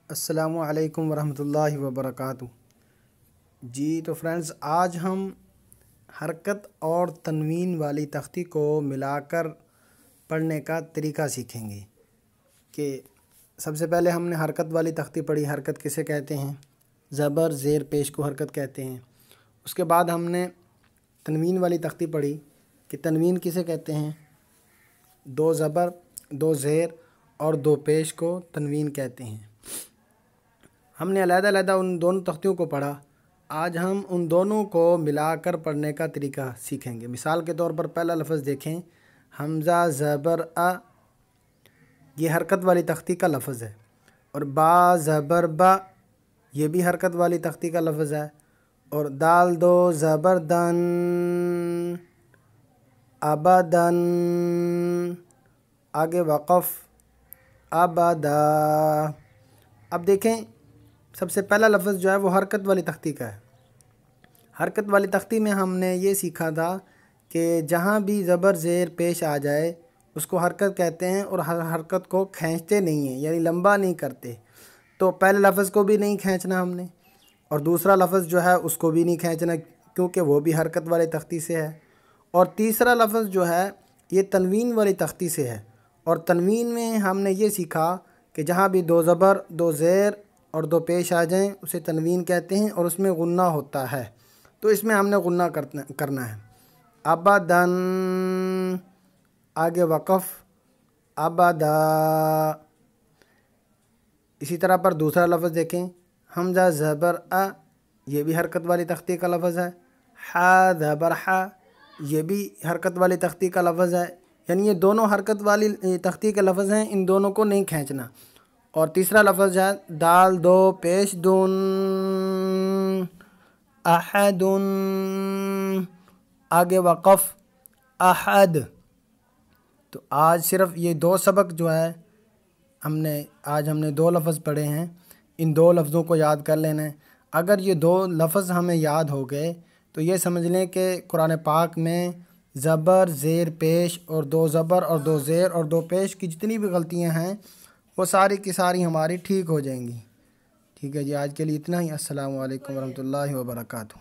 السلام علیکم ورحمۃ اللہ وبرکاتہ۔ جی تو فرینڈز، آج ہم حرکت اور تنوین والی تختی کو ملا کر پڑھنے کا طریقہ سیکھیں گے کہ سب سے پہلے ہم نے حرکت والی تختی پڑھی۔ حرکت کسے کہتے ہیں؟ زبر زیر پیش کو حرکت کہتے ہیں۔ اس کے بعد ہم نے تنوین والی تختی پڑھی کہ تنوین کسے کہتے ہیں؟ دو زبر، دو زیر اور دو پیش کو تنوین کہتے ہیں۔ ہم نے علیحدہ علیحدہ ان دونوں تختیوں کو پڑھا۔ آج ہم ان دونوں کو ملا کر پڑھنے کا طریقہ سیکھیں گے۔ مثال کے طور پر پہلا لفظ دیکھیں، حمزہ زبر ا، یہ حرکت والی تختی کا لفظ ہے، اور با زبر با، یہ بھی حرکت والی تختی کا لفظ ہے، اور دال دو زبر دن، ابدن، آگے وقف ابدا۔ اب دیکھیں، سب سے پہلا لفظ جو ہے وہ حرکت والی تختی کا ہے۔ حرکت والی تختی میں ہم نے یہ سیکھا تھا کہ جہاں بھی زبر زیر پیش آ جائے اس کو حرکت کہتے ہیں، اور ہر حرکت کو کھینچتے نہیں ہیں، یعنی لمبا نہیں کرتے۔ تو پہلے لفظ کو بھی نہیں کھینچنا ہم نے، اور دوسرا لفظ جو ہے اس کو بھی نہیں کھینچنا کیونکہ وہ بھی حرکت والی تختی سے ہے، اور تیسرا لفظ جو ہے یہ تنوین والی تختی سے ہے۔ اور تنوین میں ہم نے یہ سیکھا کہ جہاں بھی دو زبر، دو زیر اور دو پیش آ جائیں اسے تنوین کہتے ہیں، اور اس میں غنہ ہوتا ہے، تو اس میں ہم نے غنہ کرنا ہے۔ ابدن، آگے وقف ابدا۔ اسی طرح پر دوسرا لفظ دیکھیں، حمزہ زبر ا، یہ بھی حرکت والی تختی کا لفظ ہے۔ ح زبر ح، یہ بھی حرکت والی تختی کا لفظ ہے، یعنی یہ دونوں حرکت والی تختی کے لفظ ہیں، ان دونوں کو نہیں کھینچنا۔ اور تیسرا لفظ ہے دال دو پیش دن، احدن، آگے وقف احد۔ تو آج صرف یہ دو سبق جو ہے آج ہم نے دو لفظ پڑھے ہیں، ان دو لفظوں کو یاد کر لینا ہے۔ اگر یہ دو لفظ ہمیں یاد ہو گئے تو یہ سمجھ لیں کہ قرآن پاک میں زبر زیر پیش اور دو زبر اور دو زیر اور دو پیش کی جتنی بھی غلطیاں ہیں وہ ساری کی ساری ہماری ٹھیک ہو جائیں گی۔ ٹھیک ہے جی، آج کے لیے اتنا ہی۔ السلام علیکم ورحمۃ اللہ وبرکاتہ۔